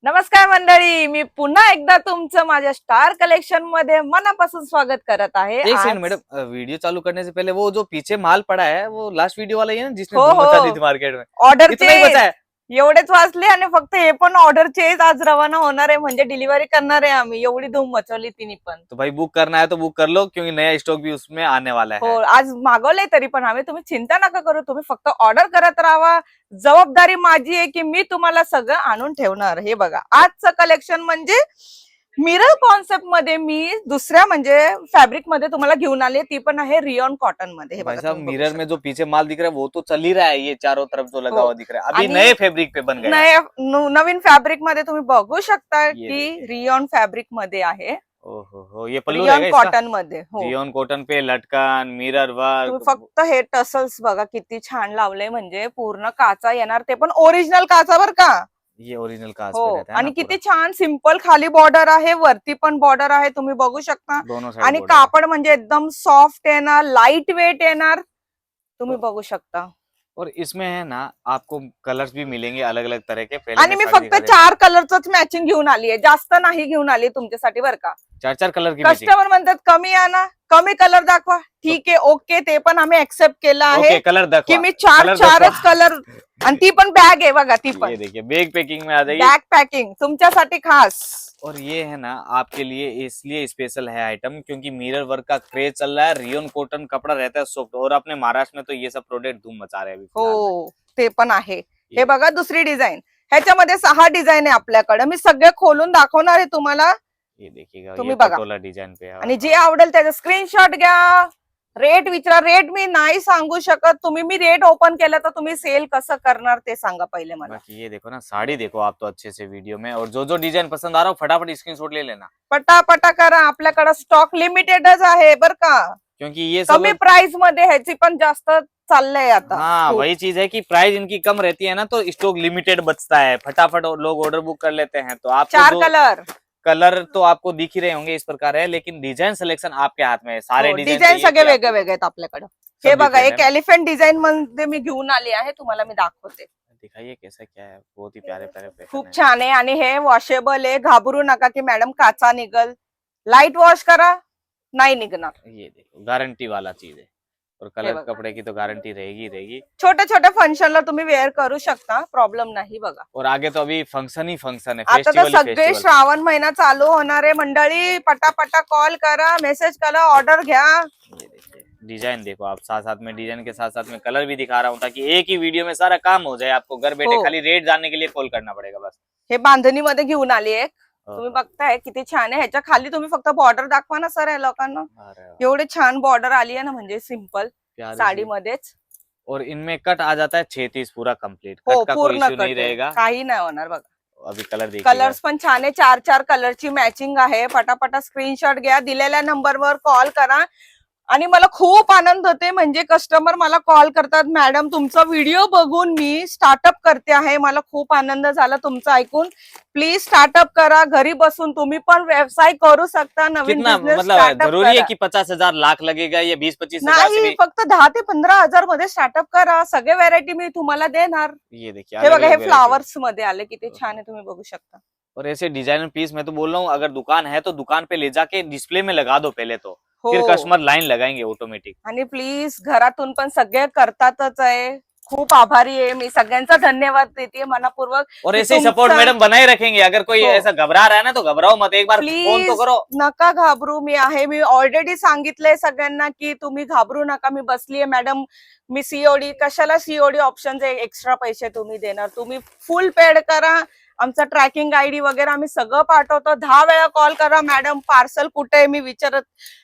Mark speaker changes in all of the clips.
Speaker 1: नमस्कार मंडळी, मी पुन्हा एकदा तुमचं माझ्या स्टार कलेक्शन मध्ये मनापासून स्वागत करत आहे।
Speaker 2: एक सेकंड मैडम, वीडियो चालू करने से पहले वो जो पीछे माल पड़ा है वो लास्ट वीडियो वाला ही है ना, जिसने
Speaker 1: हो,
Speaker 2: धूम मचा दी
Speaker 1: हो।
Speaker 2: थी मार्केट में।
Speaker 1: ऑर्डरचे
Speaker 2: इतना ही बचा है।
Speaker 1: एवढेच वाचले आणि फक्त हे पण ऑर्डरचेच आज रवाना होणार आहे, म्हणजे डिलिव्हरी करणार आहे आम्ही। एवढी धूम मचवली तिने पण।
Speaker 2: तो भाई बुक करना है तो बुक कर लो, क्योंकि नया स्टॉक भी उसमें आने वाला
Speaker 1: हो,
Speaker 2: है।
Speaker 1: आज मागवलंय तरी पण आम्ही। तुम्ही चिंता नका करू, तुम्ही फक्त ऑर्डर करत राहा। जबाबदारी माझी आहे की मी तुम्हाला सगळं आणून ठेवणार। हे बघा, आजचं कलेक्शन म्हणजे मिरर कॉन्सेप्ट मध्ये मी दुसऱ्या म्हणजे फॅब्रिक मध्ये तुम्हाला घेऊन आले, ती पण आहे रियॉन कॉटन मध्ये। हे
Speaker 2: भाई
Speaker 1: बघा,
Speaker 2: साहब,
Speaker 1: तुम्ही बघू
Speaker 2: मिरर
Speaker 1: शकता।
Speaker 2: में जो पीछे माल दिख रहा है वो तो चल ही रहा है, ये चारों तरफ जो लगा
Speaker 1: हो।
Speaker 2: हुआ दिख रहा है अभी
Speaker 1: आणि
Speaker 2: नए फैब्रिक पे बन गया है।
Speaker 1: नवीन फॅब्रिक मध्ये तुम्ही बघू शकता
Speaker 2: ये
Speaker 1: की
Speaker 2: देखिए।
Speaker 1: रियॉन फॅब्रिक मध्ये आहे।
Speaker 2: ओहो, ये पल्लू
Speaker 1: रियॉन
Speaker 2: रहेगा इसका?
Speaker 1: कॉटन मध्ये। हो,
Speaker 2: रियॉन कॉटन पे लटकन, मिरर
Speaker 1: तुम्ही
Speaker 2: वर्क।
Speaker 1: फक्त हे टसल्स बघा किती छान लावले, म्हणजे पूर्ण काचा येणार, ते पण ओरिजिनल काचा बर का।
Speaker 2: ये ओरिजिनल कांच
Speaker 1: हो,
Speaker 2: पे रहता है
Speaker 1: आणि
Speaker 2: ना
Speaker 1: किती
Speaker 2: पूरा।
Speaker 1: छान सिंपल खाली बॉर्डर आहे, वरती पण बॉर्डर आहे, तुम्ही बघू शकता।
Speaker 2: दोनों साइड
Speaker 1: आणि
Speaker 2: बॉर्डर है।
Speaker 1: कापड म्हणजे एकदम सॉफ्ट येणार, लाईट वेट येणार, तुम्ही बघू शकता।
Speaker 2: और इसमें है ना आपको कलर्स भी मिलेंगे अलग अलग तरह के। पहले
Speaker 1: आणि
Speaker 2: मैं
Speaker 1: मी
Speaker 2: साड़ी
Speaker 1: फक्त
Speaker 2: दिखा देता
Speaker 1: 4 कलरच मॅचिंग घेऊन आली आहे, जास्त नाही घेऊन आली तुमच्यासाठी बर का।
Speaker 2: हूं। चार चार कलर की मैचिंग।
Speaker 1: कस्टमर म्हणतात कमी आणा, कमी कलर दाखवा, ठीक आहे, ओके, ते पण आम्ही एक्सेप्ट केलं आहे
Speaker 2: ओके, कलर
Speaker 1: की
Speaker 2: दखवा।
Speaker 1: मी चारच कलर। आणि ती पण बॅग आहे बघा, ती पण
Speaker 2: ये देखिए, बैग पैकिंग में आ जाइए।
Speaker 1: बॅग पॅकिंग तुमच्यासाठी खास।
Speaker 2: और ये है ना आपके लिए इसलिए स्पेशल है आइटम, क्योंकि मिरर वर्क का क्रेज चल रहा है। रियोन कॉटन कपड़ा रहता है सॉफ्ट, और अपने महाराष्ट्र में तो ये सब प्रोडक्ट धूम मचा रहे हैं अभी फिलहाल में।
Speaker 1: हो, ते पण आहे। हे बघा, दुसरी डिझाइन, ह्याच्यामध्ये 6 डिझाइन आहे आपल्याकडे। मी सगळे खोलून दाखवणार आहे तुम्हाला,
Speaker 2: ये देखिएगा,
Speaker 1: तुम्ही
Speaker 2: ये
Speaker 1: बघा।
Speaker 2: पटोला डिजाइन पे है।
Speaker 1: आणि जे आवडेल त्याचा स्क्रीनशॉट घ्या, रेट विचारा। रेट मी नाही सांगू शकत, तुम्ही मी रेट ओपन केला तर तुम्ही सेल कसं करणार ते सांगा पहिले मला।
Speaker 2: बाकी ये देखो ना, साड़ी देखो आप तो अच्छे से वीडियो में, और जो जो डिजाइन पसंद आ रहा हो फटाफट स्क्रीनशॉट ले लेना,
Speaker 1: पटापटा करा, आपल्याकडे स्टॉक लिमिटेडच आहे बर का।
Speaker 2: क्योंकि ये सब
Speaker 1: कमी प्राइस मध्ये ह्याची पण जास्त चाललंय आता।
Speaker 2: हाँ,
Speaker 1: खूप।
Speaker 2: वही चीज है कि प्राइस इनकी कम रहती है ना, तो स्टॉक लिमिटेड बचता है, फटाफट लोग ऑर्डर बुक कर लेते हैं। तो आपको
Speaker 1: 4
Speaker 2: जो
Speaker 1: कलर,
Speaker 2: कलर तो आपको दिख ही रहे होंगे इस प्रकार है, लेकिन डिजाइन सिलेक्शन आपके हाथ में है। सारे डिजाइन
Speaker 1: डिझाईन सगळे वेगळे वेगळे आहेत आपल्याकडे। हे
Speaker 2: सब
Speaker 1: बघा,
Speaker 2: different
Speaker 1: एक
Speaker 2: है।
Speaker 1: एलिफंट डिझाइन मध्ये मी घेऊन आली आहे, तुम्हाला मी दाखवते।
Speaker 2: दिखाइए कैसा क्या है, बहुत ही प्यारे प्यारे पैटर्न
Speaker 1: खूप
Speaker 2: है।
Speaker 1: छान आहे, आणि हे वॉशेबल आहे। घाबरू नका की मॅडम काचा निघल, लाईट वॉश करा, नाही निघणार।
Speaker 2: ये देखो, गारंटी वाला चीज है, और कलर
Speaker 1: बघा।
Speaker 2: कपड़े की तो गारंटी रहेगी रहेगी।
Speaker 1: छोट्या छोट्या फंक्शनला तुम्ही वेअर करू शकता, प्रॉब्लेम नाही। बघा,
Speaker 2: और आगे तो अभी फंक्शन ही फंक्शन है,
Speaker 1: आता तर
Speaker 2: फेस्टिवल ही
Speaker 1: सगळे
Speaker 2: फेस्टिवल।
Speaker 1: श्रावण महिना चालू होणार आहे मंडळी। पटापटा कॉल करा, मेसेज करा, ऑर्डर घ्या।
Speaker 2: ये देखिए, डिजाइन देखो आप, साथ साथ में डिजाइन के साथ साथ में कलर भी दिखा रहा हूँ, ताकि एक ही वीडियो में सारा काम हो जाए। आपको घर बैठे
Speaker 1: हो।
Speaker 2: खाली रेट जानने के लिए कॉल करना पड़ेगा बस।
Speaker 1: हे बांधणी मध्ये घेऊन आली एक, तुम्ही बघताय किती छान आहे। ह्याच्या खाली तुम्ही फक्त बॉर्डर दाखवा ना सर, या लोकांना
Speaker 2: अरे वाह,
Speaker 1: एवढे छान बॉर्डर आली आहे ना, म्हणजे सिंपल
Speaker 2: प्यारी सी।
Speaker 1: साडीमध्येच।
Speaker 2: और इनमें कट आ जाता है 36 पूरा कंप्लीट,
Speaker 1: हो,
Speaker 2: कट का कोई
Speaker 1: पूर्ण
Speaker 2: इश्यू नहीं
Speaker 1: कट आहे,
Speaker 2: रहेगा।
Speaker 1: काही नाही होणार। बघा,
Speaker 2: अभी कलर देखिए,
Speaker 1: कलर्स पण छान आहे, 4 कलरची मॅचिंग आहे। पटापटा स्क्रीनशॉट घ्या, दिलेल्या नंबरवर कॉल करा। आणि मला खूप आनंद होते, म्हणजे कस्टमर मला कॉल करतात, मॅडम तुमचा व्हिडिओ बघून मी स्टार्टअप करते आहे, मला खूप आनंद झाला तुमचं ऐकून। प्लीज स्टार्टअप करा, घरी बसून तुम्ही पण व्यवसाय करू शकता, नवीन
Speaker 2: कितना
Speaker 1: बिझनेस
Speaker 2: मतलब
Speaker 1: स्टार्टअप
Speaker 2: जरूरी है
Speaker 1: करा।
Speaker 2: कि 50,000 लाख लगेगा, या 20-25,000 से
Speaker 1: नाही,
Speaker 2: भी?
Speaker 1: फक्त 10 ते 15,000 मध्ये स्टार्टअप करा, सगळे व्हरायटी मी तुम्हाला देणार।
Speaker 2: ये देखिए,
Speaker 1: हे
Speaker 2: अलग
Speaker 1: बघा, हे
Speaker 2: अलग variety।
Speaker 1: फ्लावर्स मध्ये आले, किती छान आहे, तुम्ही बघू शकता।
Speaker 2: और ऐसे डिजाइनर पीस मैं तो बोल रहा हूँ, अगर दुकान है तो दुकान पे ले जाके डिस्प्ले में लगा दो पहले तो, फिर
Speaker 1: हो,
Speaker 2: कस्टमर लाइन लगाएंगे ऑटोमेटिक।
Speaker 1: आणि प्लीज घरातून पण सगळे करतातच आहे। खूप आभारी आहे मी, सगळ्यांचा धन्यवाद देते मनपूर्वक।
Speaker 2: और ऐसे ही सपोर्ट मैडम बनाए रखेंगे। अगर कोई
Speaker 1: हो।
Speaker 2: ऐसा घबरा रहा है ना, तो घबराओ मत, एक बार फोन तो
Speaker 1: प्लीज
Speaker 2: करो।
Speaker 1: नका घाबरू, मी आहे। मी ऑलरेडी सांगितलंय सगळ्यांना की तुम्ही घाबरू नका, मी बसलीये मॅडम। मी सीओडी, कशाला सीओडी ऑप्शन, एक्स्ट्रा पैसे तुम्ही देणार, तुम्ही फुल पेड करा। आमचा ट्रॅकिंग आयडी वगैरे आम्ही सगळं पाठवतो। 10 वेळा कॉल करा, मॅडम पार्सल कुठे आहे, मी विचारत,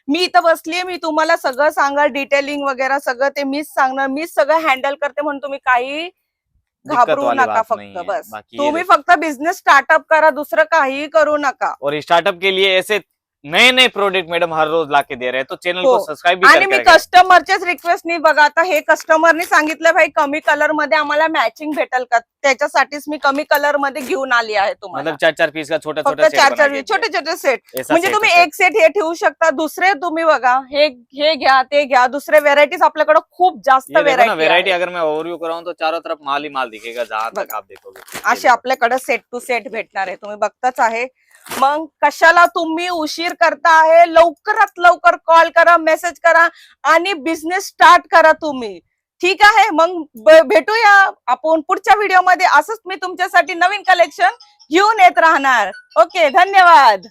Speaker 1: मी इथं बसलीये, मी तुम्हाला सगळं सांगा, डिटेलिंग वगैरे सगळं ते मीच सांगणार, मीच सगळं हँडल करते, म्हणून तुम्ही काही
Speaker 2: दिक्कत
Speaker 1: घाबरू
Speaker 2: वाली
Speaker 1: नका।
Speaker 2: बात
Speaker 1: फक्त
Speaker 2: नहीं है।
Speaker 1: बस
Speaker 2: बाकी ये
Speaker 1: तुम्ही
Speaker 2: देखो,
Speaker 1: फक्त बिझनेस स्टार्टअप करा, दुसरं काही करू नका।
Speaker 2: और स्टार्टअप के लिए ऐसे नए नए प्रोडक्ट मैडम हर रोज लाके दे रहे हैं, तो चॅनल
Speaker 1: हो.
Speaker 2: को सबस्क्राईब भी
Speaker 1: आणि
Speaker 2: करके
Speaker 1: मी
Speaker 2: रखें.
Speaker 1: कस्टमरच्याच रिक्वेस्टनी बघा, आता हे कस्टमरनी सांगितलं भाई कमी कलर मध्ये आम्हाला मॅचिंग भेटेल का, त्याच्यासाठीच मी कमी कलर मध्ये घेऊन आली आहे तुम्हाला.
Speaker 2: मतलब 4-4 पीस का छोटा
Speaker 1: फक्त
Speaker 2: छोटा सेट
Speaker 1: 4-4
Speaker 2: बना के
Speaker 1: छोटे छोटे सेट,
Speaker 2: ऐसा
Speaker 1: म्हणजे
Speaker 2: set
Speaker 1: तुम्ही
Speaker 2: होता है.
Speaker 1: एक सेट हे ठेवू शकता, दुसरे तुम्ही बघा हे घ्या ते घ्या, दुसरे व्हेरायटीज आपल्याकडे खूप जास्त
Speaker 2: ये देखो ना
Speaker 1: व्हेरायटी
Speaker 2: वेरायटी, अगर मैं ओवरव्यू कराऊं तो चारों तरफ माल ही माल दिखेगा जहां तक
Speaker 1: बघा.
Speaker 2: आप देखोगे.
Speaker 1: असे आपल्याकडे सेट टू सेट भेटणार आहे, तुम्ही बघताच आहे. मग कशाला तुम्ही उशीर करता आहे, लवकरात लवकर कॉल करा, मेसेज करा आणि बिझनेस स्टार्ट करा तुम्ही. ठीक आहे, मग भेटूया आपण पुढच्या व्हिडिओमध्ये. असंच मी तुमच्यासाठी नवीन कलेक्शन घेऊन येत राहणार. ओके, धन्यवाद.